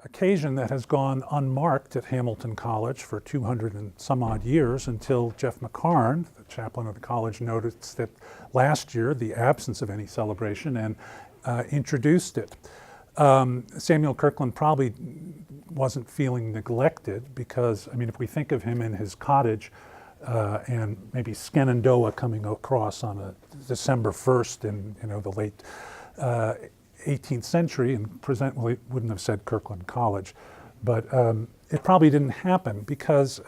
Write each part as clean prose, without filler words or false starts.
occasion that has gone unmarked at Hamilton College for 200 and some odd years until Jeff McCarn, the chaplain of the college, noticed that last year the absence of any celebration and introduced it. Samuel Kirkland probably wasn't feeling neglected because, I mean, if we think of him in his cottage and maybe Shenandoah coming across on a December 1st in the late 18th century, and well, he wouldn't have said Kirkland College, but it probably didn't happen because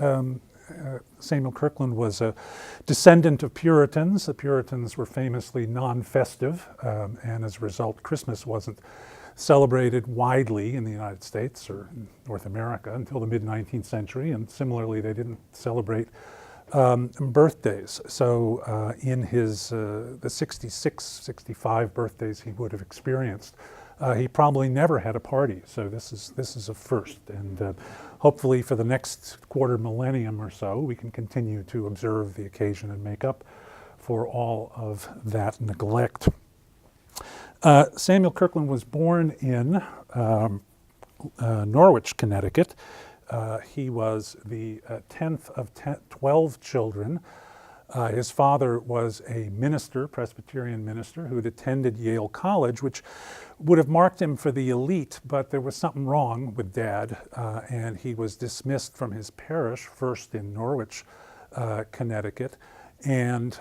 Samuel Kirkland was a descendant of Puritans. The Puritans were famously non-festive, and as a result, Christmas wasn't celebrated widely in the United States or in North America until the mid-19th century, and similarly, they didn't celebrate birthdays. So in his the 66, 65 birthdays he would have experienced, he probably never had a party. So this is a first, and hopefully for the next quarter millennium or so, we can continue to observe the occasion and make up for all of that neglect. Samuel Kirkland was born in Norwich, Connecticut. He was the 10th of 12 children. His father was a minister, Presbyterian minister, who had attended Yale College, which would have marked him for the elite, but there was something wrong with Dad, and he was dismissed from his parish, first in Norwich, Connecticut, and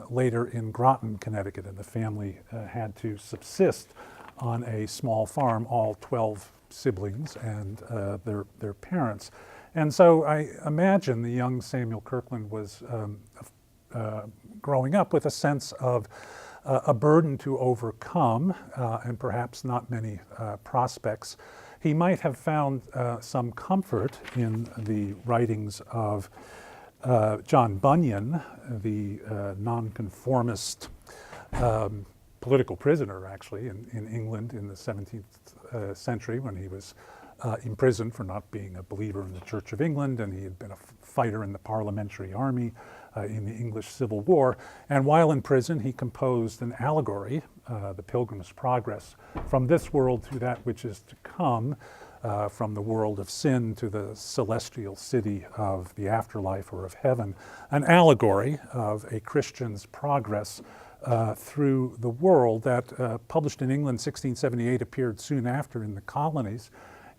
later in Groton, Connecticut, and the family had to subsist on a small farm, all 12 siblings and their parents. And so I imagine the young Samuel Kirkland was growing up with a sense of a burden to overcome and perhaps not many prospects. He might have found some comfort in the writings of John Bunyan, the nonconformist political prisoner, actually, in England in the 17th century when he was imprisoned for not being a believer in the Church of England, and he had been a fighter in the Parliamentary Army in the English Civil War. And while in prison, he composed an allegory, The Pilgrim's Progress, from this world to that which is to come, from the world of sin to the celestial city of the afterlife or of heaven, an allegory of a Christian's progress through the world that, published in England 1678, appeared soon after in the colonies,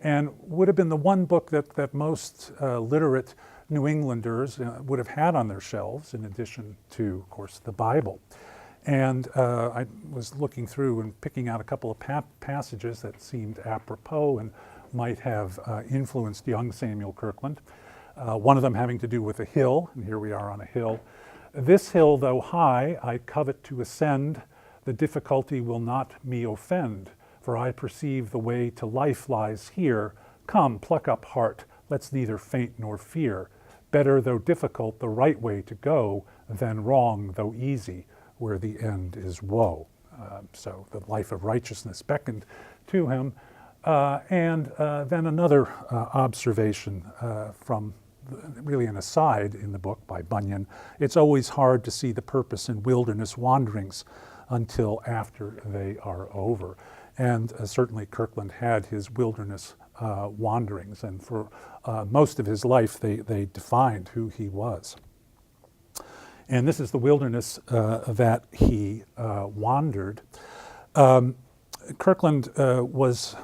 and would have been the one book that most literate New Englanders would have had on their shelves, in addition to, of course, the Bible. And I was looking through and picking out a couple of passages that seemed apropos and might have influenced young Samuel Kirkland. One of them having to do with a hill, and here we are on a hill. This hill, though high, I covet to ascend. The difficulty will not me offend, for I perceive the way to life lies here. Come, pluck up heart, let's neither faint nor fear. Better, though difficult, the right way to go, than wrong, though easy, where the end is woe. So the life of righteousness beckoned to him. And then another observation from really an aside in the book by Bunyan. It's always hard to see the purpose in wilderness wanderings until after they are over. And certainly Kirkland had his wilderness wanderings, and for most of his life they defined who he was. And this is the wilderness that he wandered. Kirkland was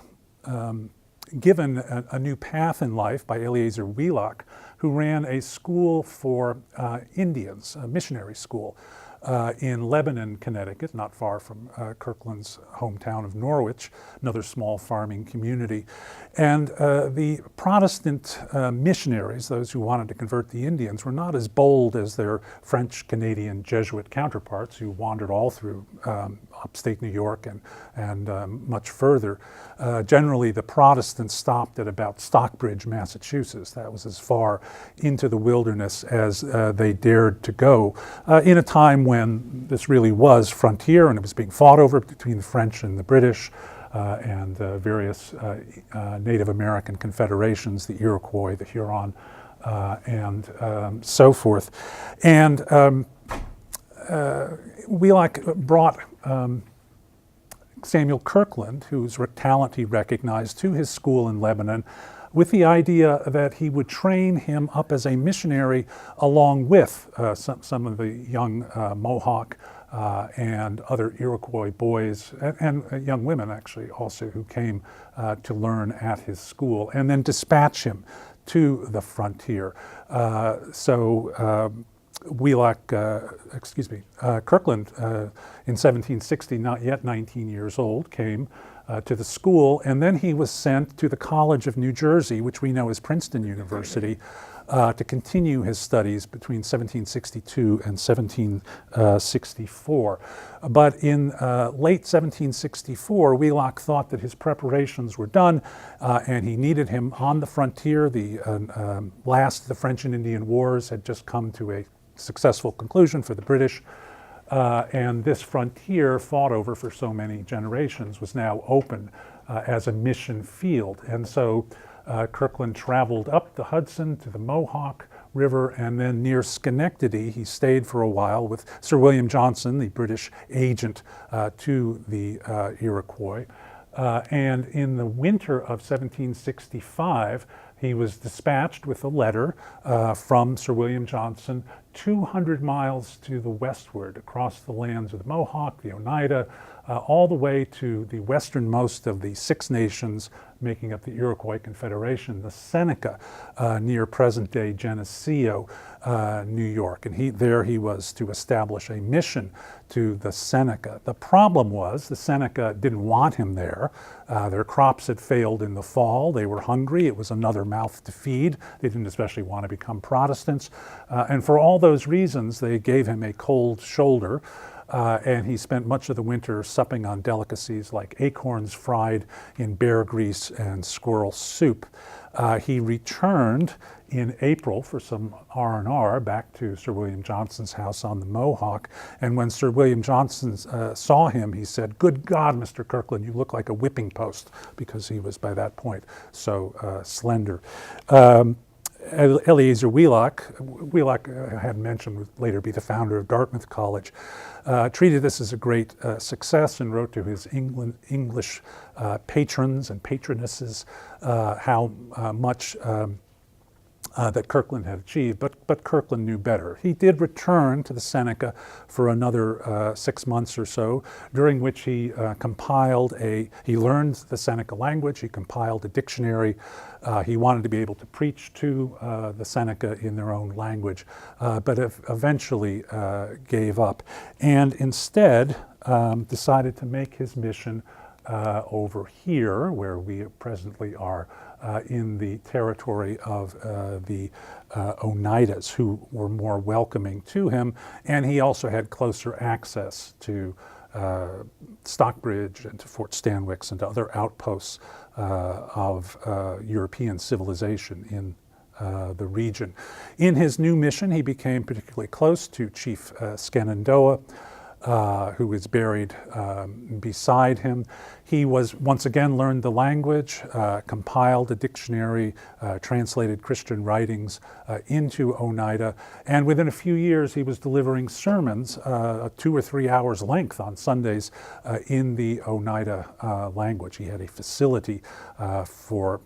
given a new path in life by Eleazar Wheelock, who ran a school for Indians, a missionary school in Lebanon, Connecticut, not far from Kirkland's hometown of Norwich, another small farming community. And the Protestant missionaries, those who wanted to convert the Indians, were not as bold as their French-Canadian Jesuit counterparts, who wandered all through upstate New York and much further. Generally, the Protestants stopped at about Stockbridge, Massachusetts. That was as far into the wilderness as they dared to go in a time when this really was frontier and it was being fought over between the French and the British and various Native American confederations, the Iroquois, the Huron, and so forth. And Wheelock brought Samuel Kirkland, whose talent he recognized, to his school in Lebanon, with the idea that he would train him up as a missionary along with some of the young Mohawk and other Iroquois boys and young women, actually, also, who came to learn at his school, and then dispatch him to the frontier. Kirkland, in 1760, not yet 19 years old, came to the school, and then he was sent to the College of New Jersey, which we know as Princeton University, to continue his studies between 1762 and 1764. But in late 1764, Wheelock thought that his preparations were done, and he needed him on the frontier. The last of the French and Indian Wars had just come to a successful conclusion for the British. And this frontier, fought over for so many generations, was now open as a mission field. And so Kirkland traveled up the Hudson to the Mohawk River, and then near Schenectady, he stayed for a while with Sir William Johnson, the British agent to the Iroquois. And in the winter of 1765, he was dispatched with a letter from Sir William Johnson 200 miles to the westward, across the lands of the Mohawk, the Oneida, all the way to the westernmost of the Six Nations making up the Iroquois Confederation, the Seneca, near present-day Geneseo, New York. And he was to establish a mission to the Seneca. The problem was the Seneca didn't want him there. Their crops had failed in the fall. They were hungry. It was another mouth to feed. They didn't especially want to become Protestants. And for all those reasons, they gave him a cold shoulder. And he spent much of the winter supping on delicacies like acorns fried in bear grease and squirrel soup. He returned in April for some R&R back to Sir William Johnson's house on the Mohawk. And when Sir William Johnson saw him, he said, "Good God, Mr. Kirkland, you look like a whipping post," because he was by that point so slender. Eleazar Wheelock had mentioned, would later be the founder of Dartmouth College, treated this as a great success and wrote to his English patrons and patronesses how much that Kirkland had achieved, but Kirkland knew better. He did return to the Seneca for another 6 months or so, during which he he learned the Seneca language, he compiled a dictionary. He wanted to be able to preach to the Seneca in their own language, but eventually gave up, and instead decided to make his mission over here, where we presently are, in the territory of the Oneidas, who were more welcoming to him, and he also had closer access to Stockbridge and to Fort Stanwix and to other outposts of European civilization in the region. In his new mission, he became particularly close to Chief Shenandoah, who is buried beside him. He once again learned the language, compiled a dictionary, translated Christian writings into Oneida, and within a few years he was delivering sermons 2 or 3 hours length on Sundays in the Oneida language. He had a facility for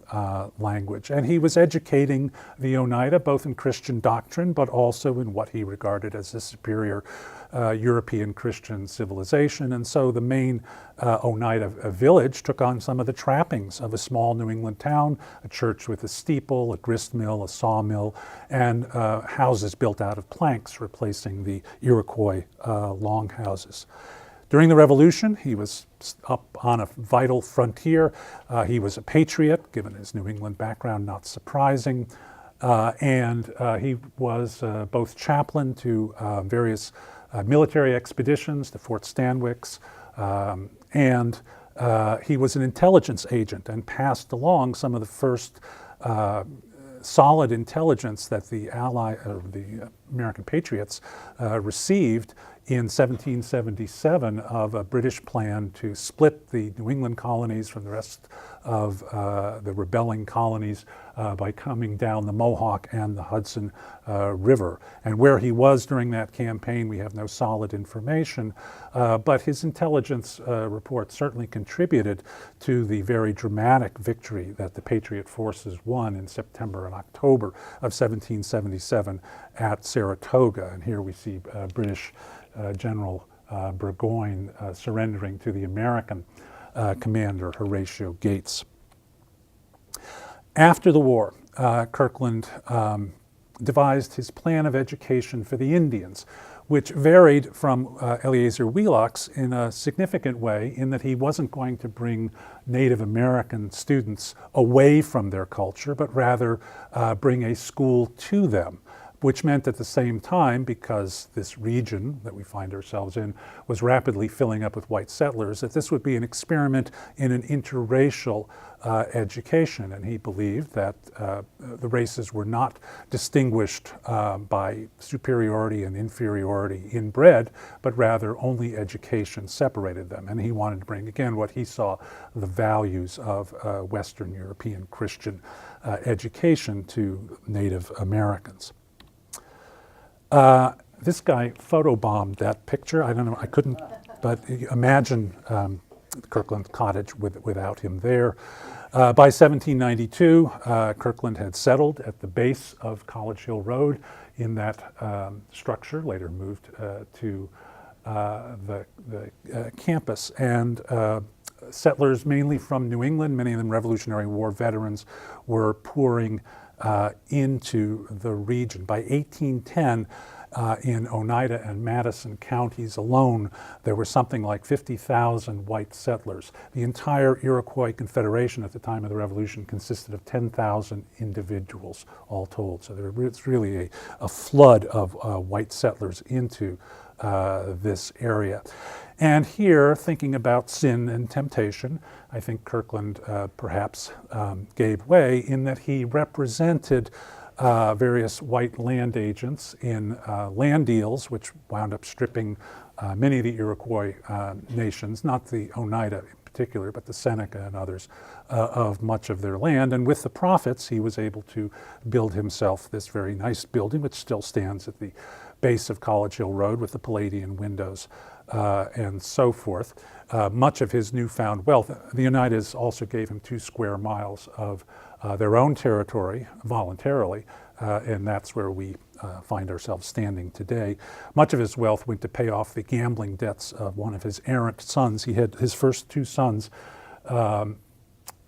language, and he was educating the Oneida both in Christian doctrine but also in what he regarded as a superior European Christian civilization. And so the main Oneida village took on some of the trappings of a small New England town: a church with a steeple, a grist mill, a sawmill, and houses built out of planks, replacing the Iroquois longhouses. During the Revolution, he was up on a vital frontier. He was a patriot, given his New England background, not surprising. And he was both chaplain to various military expeditions to Fort Stanwix, and he was an intelligence agent and passed along some of the first solid intelligence that the American patriots received in 1777 of a British plan to split the New England colonies from the rest of the rebelling colonies by coming down the Mohawk and the Hudson River. And where he was during that campaign, we have no solid information, but his intelligence report certainly contributed to the very dramatic victory that the Patriot forces won in September and October of 1777 at Saratoga. And here we see British General Burgoyne surrendering to the American commander Horatio Gates. After the war, Kirkland devised his plan of education for the Indians, which varied from Eleazar Wheelock's in a significant way in that he wasn't going to bring Native American students away from their culture, but rather bring a school to them, which meant at the same time, because this region that we find ourselves in was rapidly filling up with white settlers, that this would be an experiment in an interracial education. And he believed that the races were not distinguished by superiority and inferiority inbred, but rather only education separated them. And he wanted to bring, again, what he saw the values of Western European Christian education to Native Americans. This guy photobombed that picture. I don't know, I couldn't, but imagine Kirkland Cottage without him there. By 1792, Kirkland had settled at the base of College Hill Road in that structure, later moved to the campus. And settlers, mainly from New England, many of them Revolutionary War veterans, were pouring into the region. By 1810, in Oneida and Madison counties alone, there were something like 50,000 white settlers. The entire Iroquois Confederation at the time of the Revolution consisted of 10,000 individuals, all told. So it's really a flood of white settlers into this area. And here, thinking about sin and temptation, I think Kirkland perhaps gave way in that he represented various white land agents in land deals, which wound up stripping many of the Iroquois nations, not the Oneida in particular, but the Seneca and others, of much of their land. And with the profits, he was able to build himself this very nice building, which still stands at the base of College Hill Road with the Palladian windows and so forth. Much of his newfound wealth, the Oneidas also gave him 2 square miles of their own territory voluntarily, and that's where we find ourselves standing today. Much of his wealth went to pay off the gambling debts of one of his errant sons. He had his first 2 sons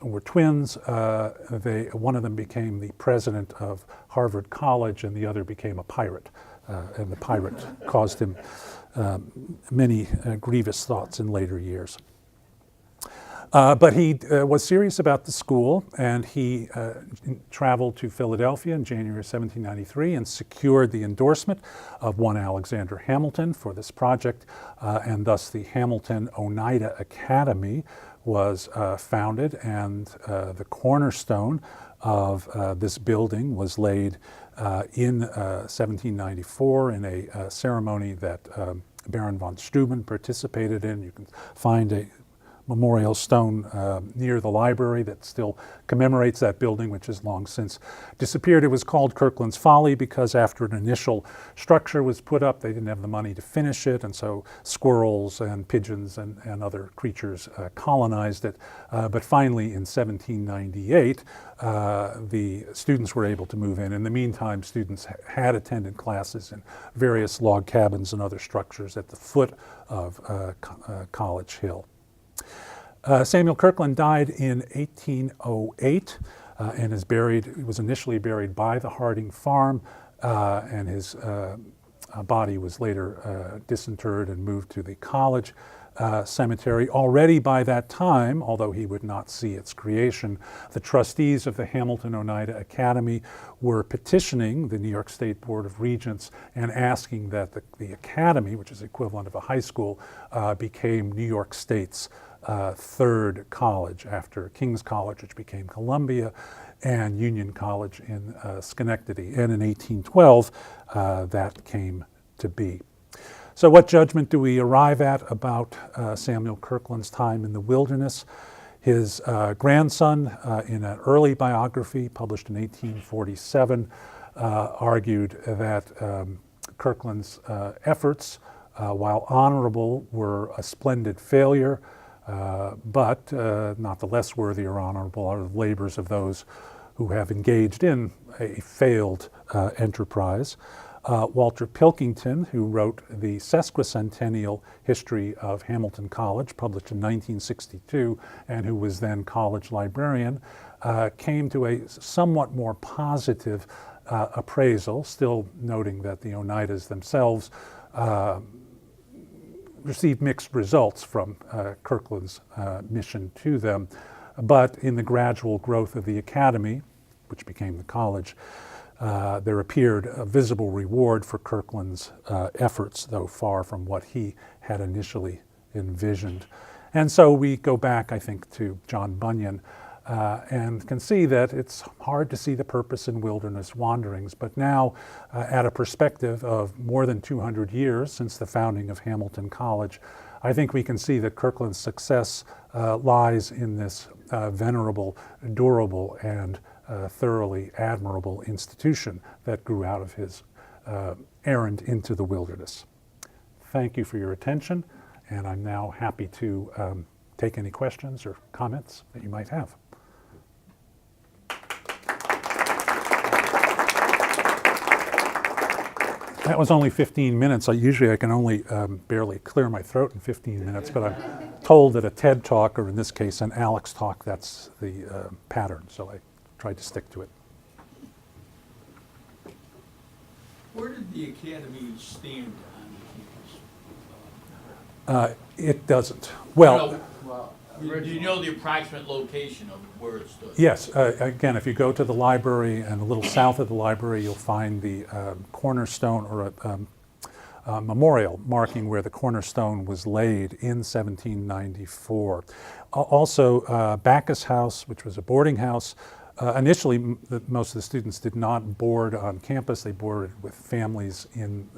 were twins. One of them became the president of Harvard College, and the other became a pirate. And the pirate caused him many grievous thoughts in later years. But he was serious about the school, and he traveled to Philadelphia in January 1793 and secured the endorsement of one Alexander Hamilton for this project, and thus the Hamilton-Oneida Academy was founded, and the cornerstone of this building was laid in 1794 in a ceremony that Baron von Steuben participated in. You can find a memorial stone near the library that still commemorates that building, which has long since disappeared. It was called Kirkland's Folly because after an initial structure was put up, they didn't have the money to finish it, and so squirrels and pigeons and other creatures colonized it. But finally, in 1798, the students were able to move in. In the meantime, students had attended classes in various log cabins and other structures at the foot of College Hill. Samuel Kirkland died in 1808 and was initially buried by the Harding farm, and his body was later disinterred and moved to the college cemetery. Already by that time, although he would not see its creation, the trustees of the Hamilton-Oneida Academy were petitioning the New York State Board of Regents and asking that the academy, which is the equivalent of a high school, became New York State's third college after King's College, which became Columbia, and Union College in Schenectady. And in 1812, that came to be. So what judgment do we arrive at about Samuel Kirkland's time in the wilderness? His grandson, in an early biography published in 1847, argued that Kirkland's efforts, while honorable, were a splendid failure, but not the less worthy or honorable are the labors of those who have engaged in a failed enterprise. Walter Pilkington, who wrote the sesquicentennial history of Hamilton College, published in 1962, and who was then college librarian, came to a somewhat more positive appraisal, still noting that the Oneidas themselves received mixed results from Kirkland's mission to them. But in the gradual growth of the academy, which became the college, there appeared a visible reward for Kirkland's efforts, though far from what he had initially envisioned. And so we go back, I think, to John Bunyan and can see that it's hard to see the purpose in wilderness wanderings, but now at a perspective of more than 200 years since the founding of Hamilton College, I think we can see that Kirkland's success lies in this venerable, durable, and thoroughly admirable institution that grew out of his errand into the wilderness. Thank you for your attention, and I'm now happy to take any questions or comments that you might have. That was only 15 minutes. Usually I can only barely clear my throat in 15 minutes, but I'm told that a TED Talk, or in this case an Alex Talk, that's the pattern, so I tried to stick to it. Where did the academy stand on the campus? It doesn't. Well, do you know the approximate location of where it stood? yes. Again, if you go to the library and a little south of the library, you'll find the cornerstone, or a memorial marking where the cornerstone was laid in 1794. Also, Bacchus House, which was a boarding house. Initially, most of the students did not board on campus. They boarded with families in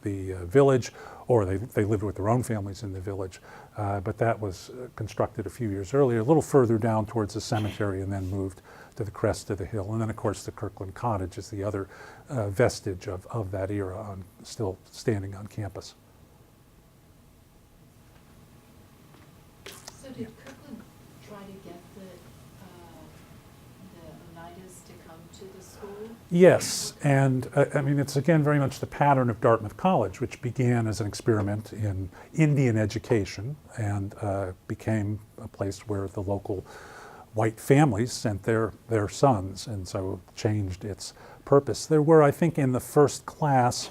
the village, or they lived with their own families in the village. But that was constructed a few years earlier, a little further down towards the cemetery, and then moved to the crest of the hill. And then, of course, the Kirkland Cottage is the other vestige of that era, still standing on campus. So did Kirkland try to get the Oneidas to come to the school? Yes, and I mean, it's again very much the pattern of Dartmouth College, which began as an experiment in Indian education and became a place where the local white families sent their sons, and so changed its purpose. There were, I think, in the first class,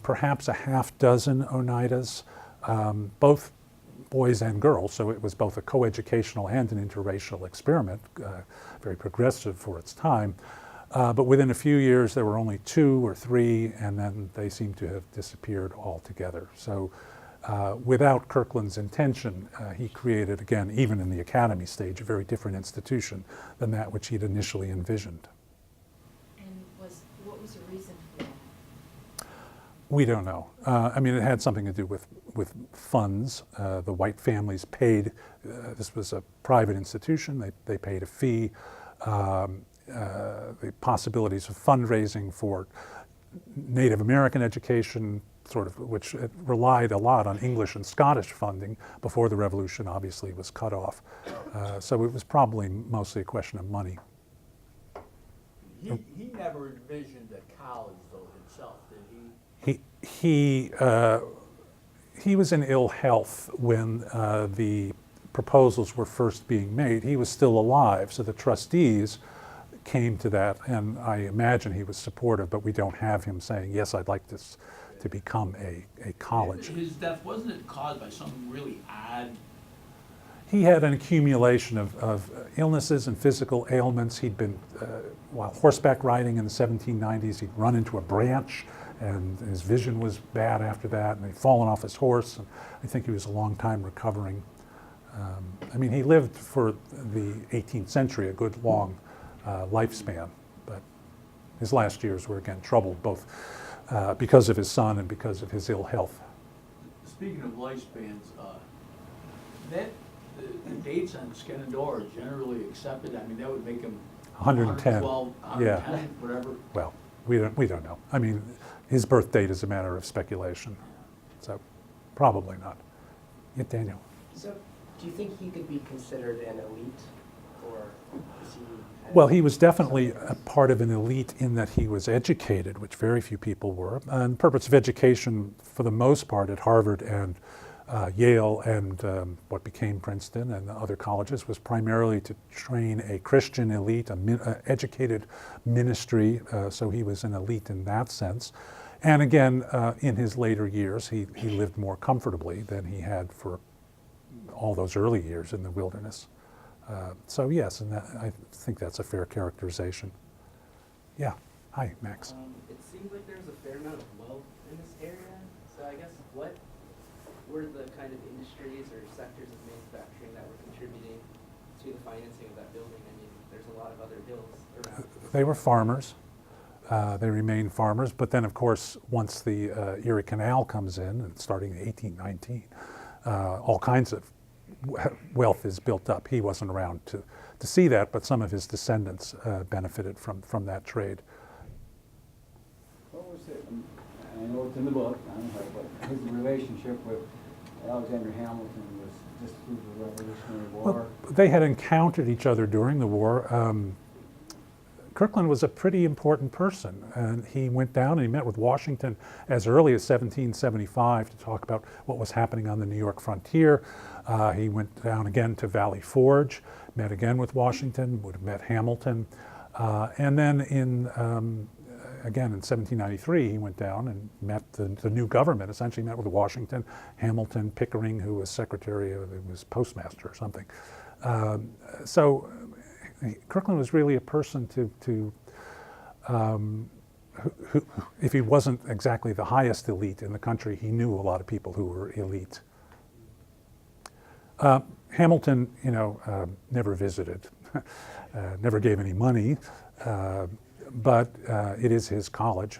perhaps a half dozen Oneidas, both boys and girls, so it was both a coeducational and an interracial experiment, very progressive for its time. But within a few years, there were only 2 or 3, and then they seem to have disappeared altogether. So without Kirkland's intention, he created, again, even in the academy stage, a very different institution than that which he'd initially envisioned. And what was the reason for that? We don't know. I mean, it had something to do with funds. The white families paid, this was a private institution, they paid a fee. The possibilities of fundraising for Native American education, sort of, which relied a lot on English and Scottish funding before the Revolution, obviously was cut off. So it was probably mostly a question of money. He never envisioned a college, though, himself, did he? He was in ill health when the proposals were first being made. He was still alive, so the trustees came to that, and I imagine he was supportive, but we don't have him saying, yes, I'd like this to become a college. His death, wasn't it caused by something really odd? He had an accumulation of illnesses and physical ailments. He'd been, while horseback riding in the 1790s, he'd run into a branch, and his vision was bad after that, and he'd fallen off his horse, and I think he was a long time recovering I mean, he lived for the 18th century, a good long lifespan, but his last years were again troubled, both because of his son and because of his ill health. Speaking of lifespans, the dates on Shenandoah are generally accepted. I mean, that would make him 110. 112, Yeah. 110, whatever. Well, we don't know. I mean, his birth date is a matter of speculation, so probably not. Yeah, Daniel. So, do you think he could be considered an elite, or is he? Well, he was definitely a part of an elite in that he was educated, which very few people were. And the purpose of education, for the most part, at Harvard and Yale and what became Princeton and the other colleges, was primarily to train a Christian elite, an educated ministry. So he was an elite in that sense. And again, in his later years, he lived more comfortably than he had for all those early years in the wilderness. So yes, and I think that's a fair characterization. Yeah. Hi, Max. It seems like there's a fair amount of wealth in this area. So I guess what were the kind of industries or sectors of manufacturing that were contributing to the financing of that building? I mean, there's a lot of other hills around. They were farmers. They remained farmers, but then, of course, once the Erie Canal comes in, and starting in 1819, all kinds of wealth is built up. He wasn't around to see that, but some of his descendants benefited from that trade. What was it? I know it's in the book, I don't know, but his relationship with Alexander Hamilton was just through the Revolutionary War. Well, they had encountered each other during the war. Kirkland was a pretty important person, and he went down and he met with Washington as early as 1775 to talk about what was happening on the New York frontier. He went down again to Valley Forge, met again with Washington, would have met Hamilton, and then again in 1793 he went down and met the new government, essentially met with Washington, Hamilton, Pickering, who was secretary, who was postmaster or something. So Kirkland was really a person who, if he wasn't exactly the highest elite in the country, he knew a lot of people who were elite. Hamilton, never visited, never gave any money, but it is his college.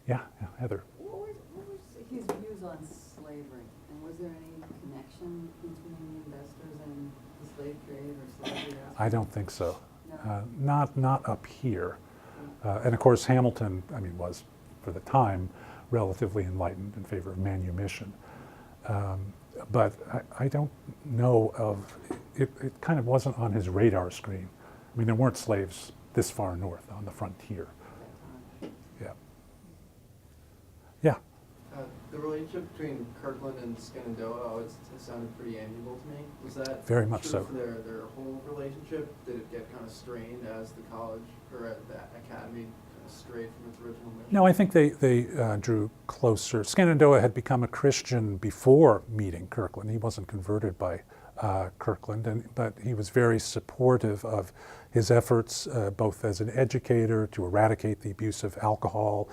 Yeah, Heather. What was his views on slavery? And was there any connection between the investors and the slave trade or slavery? I don't think so. No. Not up here. And of course, Hamilton, was for the time relatively enlightened in favor of manumission. But I don't know of it. It kind of wasn't on his radar screen. There weren't slaves this far north on the frontier. Yeah. Yeah. The relationship between Kirkland and Shenandoah always sounded pretty amiable to me. Was that Very much sort of so. their whole relationship? Did it get kind of strained as the college or the academy kind of strayed from its original mission? No, I think they drew closer. Shenandoah had become a Christian before meeting Kirkland. He wasn't converted by Kirkland, but he was very supportive of his efforts, both as an educator to eradicate the abuse of alcohol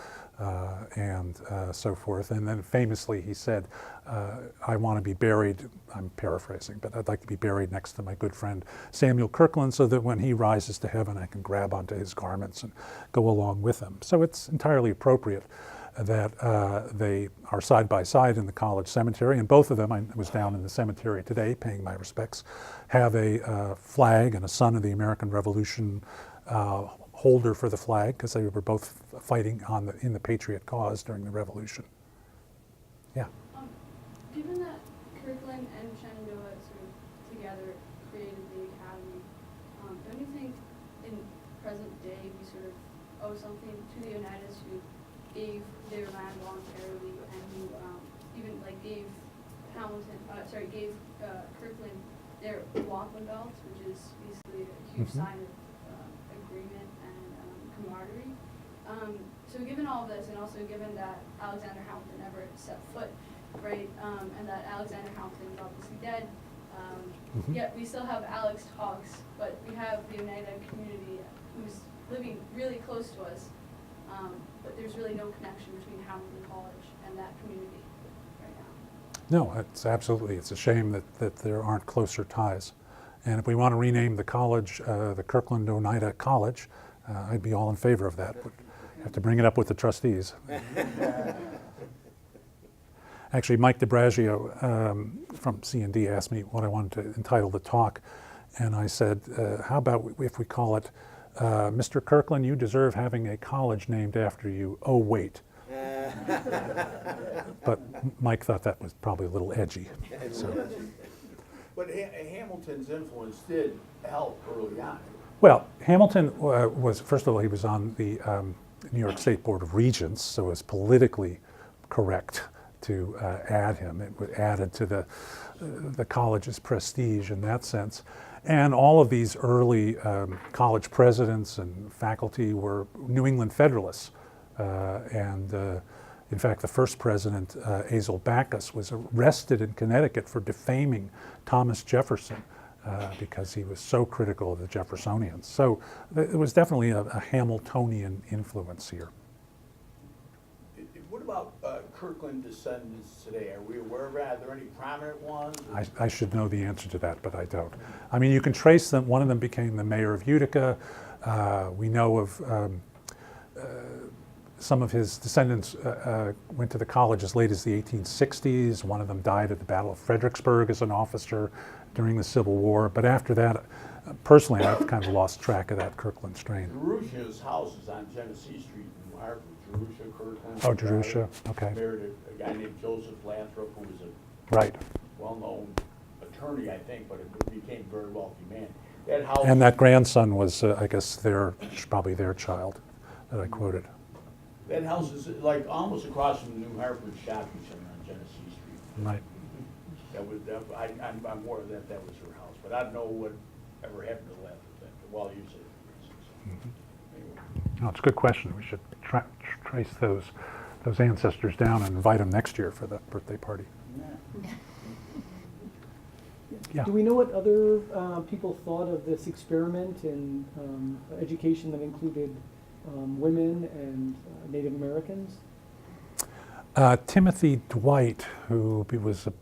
and so forth. And then famously he said, I want to be buried, I'm paraphrasing, but I'd like to be buried next to my good friend Samuel Kirkland so that when he rises to heaven I can grab onto his garments and go along with him. So it's entirely appropriate that they are side by side in the college cemetery, and both of them, I was down in the cemetery today paying my respects, have a flag and a son of the American Revolution holder for the flag, because they were both fighting in the Patriot cause during the Revolution. Yeah. Given that Kirkland and Shenandoah sort of together created the academy, don't you think in present day we sort of owe something to the Oneidas who gave their land voluntarily and who even gave Kirkland their wampum belts, which is basically a huge sign of agreement and camaraderie. So given all of this, and also given that Alexander Hamilton never set foot, right, and that Alexander Hamilton is obviously dead, yet we still have Alex talks, but we have the Oneida community who's living really close to us. But there's really no connection between Hamilton College and that community right now. No, it's absolutely, it's a shame that there aren't closer ties. And if we want to rename the college the Kirkland-Oneida College, I'd be all in favor of that. But have to bring it up with the trustees. Actually, Mike DeBragio from C&D asked me what I wanted to entitle the talk, and I said, how about if we call it, Mr. Kirkland, you deserve having a college named after you. Oh, wait. But Mike thought that was probably a little edgy. So. But Hamilton's influence did help early on. Well, Hamilton was, first of all, he was on the New York State Board of Regents, so it was politically correct to add him. It added to the college's prestige in that sense. And all of these early college presidents and faculty were New England Federalists. In fact, the first president, Azel Bacchus, was arrested in Connecticut for defaming Thomas Jefferson because he was so critical of the Jeffersonians. So it was definitely a Hamiltonian influence here. What about Kirkland descendants today? Are we aware of that? Are there any prominent ones? I should know the answer to that, but I don't. I mean, you can trace them. One of them became the mayor of Utica. We know of some of his descendants went to the college as late as the 1860s. One of them died at the Battle of Fredericksburg as an officer during the Civil War. But after that, personally, I've kind of lost track of that Kirkland strain. Jerusha's house is on Genesee Street in New Hartford. Jerusha Kirkland. Oh, Jerusha, okay. Married a guy named Joseph Lathrop, who was a Right. well-known attorney, I think, but it became a very wealthy man. That house. And that grandson was, I guess, probably their child that I quoted. That house is like almost across from the New Hartford shopping center on Genesee Street. Right. I'm aware that that was her house, but I don't know what ever happened to Lathrop while he was there. Anyway. No, it's a good question. We should trace those ancestors down and invite them next year for the birthday party. Yeah. Do we know what other people thought of this experiment in education that included women and Native Americans? Timothy Dwight, who was a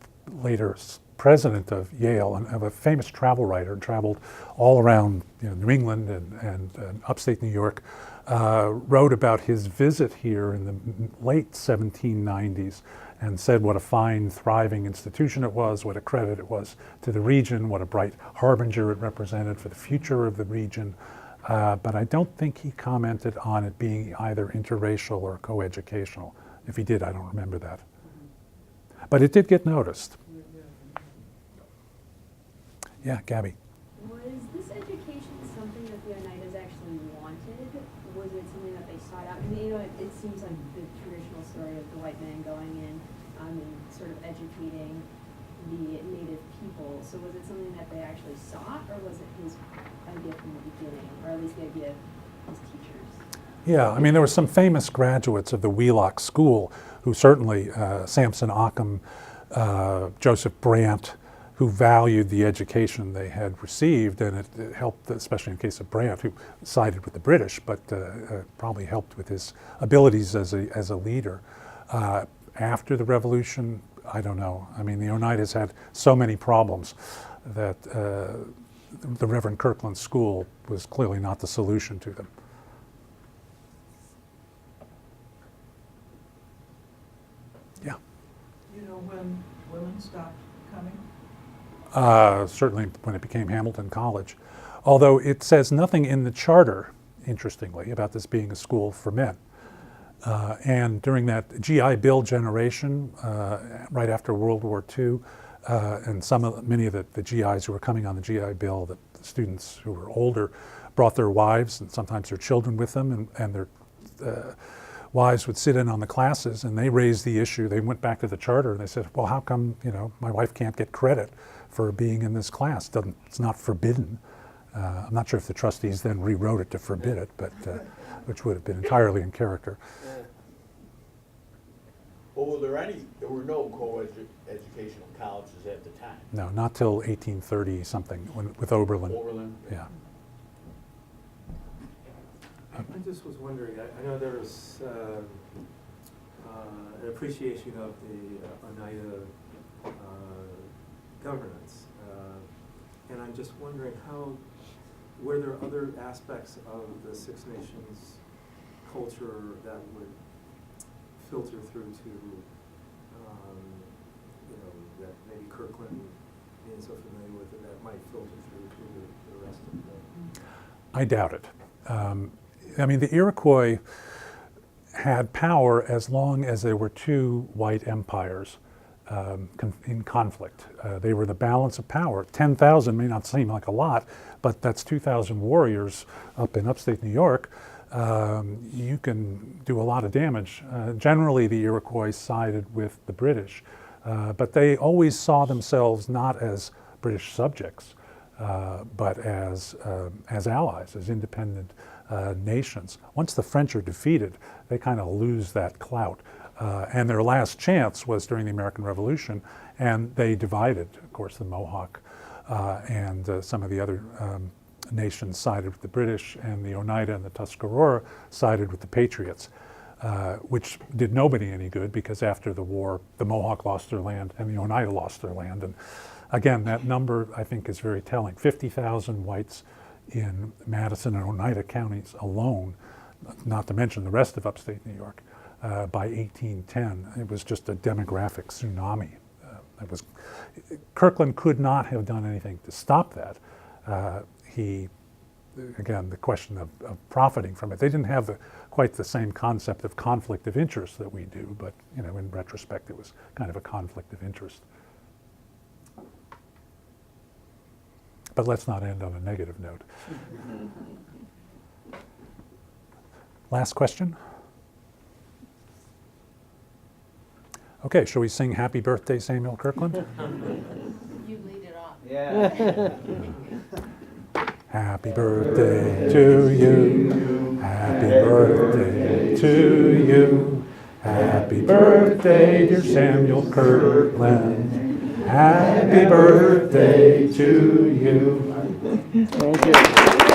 later president of Yale and a famous travel writer, traveled all around New England and upstate New York, wrote about his visit here in the late 1790s and said what a fine, thriving institution it was, what a credit it was to the region, what a bright harbinger it represented for the future of the region. But I don't think he commented on it being either interracial or coeducational. If he did, I don't remember that. But it did get noticed. Yeah, Gabby. Was this education something that the Oneidas actually wanted? Was it something that they sought out? And, it seems like the traditional story of the white man going in and sort of educating the native people. So was it something that they actually sought, or was it his idea from the beginning, or at least the idea of his teachers? Yeah, I mean, there were some famous graduates of the Wheelock School who certainly, Samson Occam, Joseph Brant, who valued the education they had received, and it helped, especially in the case of Brant, who sided with the British, but probably helped with his abilities as a leader. After the Revolution, I don't know. I mean, the Oneidas had so many problems that the Reverend Kirkland School was clearly not the solution to them. Yeah. You know when women stopped coming? Certainly when it became Hamilton College. Although it says nothing in the charter, interestingly, about this being a school for men. And during that GI Bill generation, right after World War II, and many of the GIs who were coming on the GI Bill, the students who were older, brought their wives and sometimes their children with them, and their wives would sit in on the classes, and they raised the issue. They went back to the charter and they said, well, how come my wife can't get credit for being in this class? It's not forbidden. I'm not sure if the trustees then rewrote it to forbid it, but which would have been entirely in character. Well, there were no co-educational colleges at the time? No, not till 1830 something with Oberlin. Oberlin? Yeah. I just was wondering, I know there was an appreciation of the Oneida governance. And I'm just wondering were there other aspects of the Six Nations culture that would filter through to, that maybe Kirkland being so familiar with it, that might filter through to the rest of the... I doubt it. I mean, the Iroquois had power as long as there were two white empires in conflict. They were the balance of power. 10,000 may not seem like a lot, but that's 2,000 warriors up in upstate New York. You can do a lot of damage. Generally, the Iroquois sided with the British, but they always saw themselves not as British subjects, but as allies, as independent nations. Once the French are defeated, they kind of lose that clout. And their last chance was during the American Revolution, and they divided. Of course, the Mohawk and some of the other nations sided with the British, and the Oneida and the Tuscarora sided with the Patriots, which did nobody any good, because after the war, the Mohawk lost their land and the Oneida lost their land. And again, that number, I think, is very telling. 50,000 whites in Madison and Oneida counties alone, not to mention the rest of upstate New York. By 1810, it was just a demographic tsunami. Kirkland could not have done anything to stop that. Again, the question of profiting from it. They didn't have quite the same concept of conflict of interest that we do, but in retrospect, it was kind of a conflict of interest. But let's not end on a negative note. Last question? Okay, shall we sing Happy Birthday, Samuel Kirkland? You lead it off. Yeah. Happy birthday to you. Happy birthday to you. Happy birthday, dear Samuel Kirkland. Happy birthday to you. Thank you.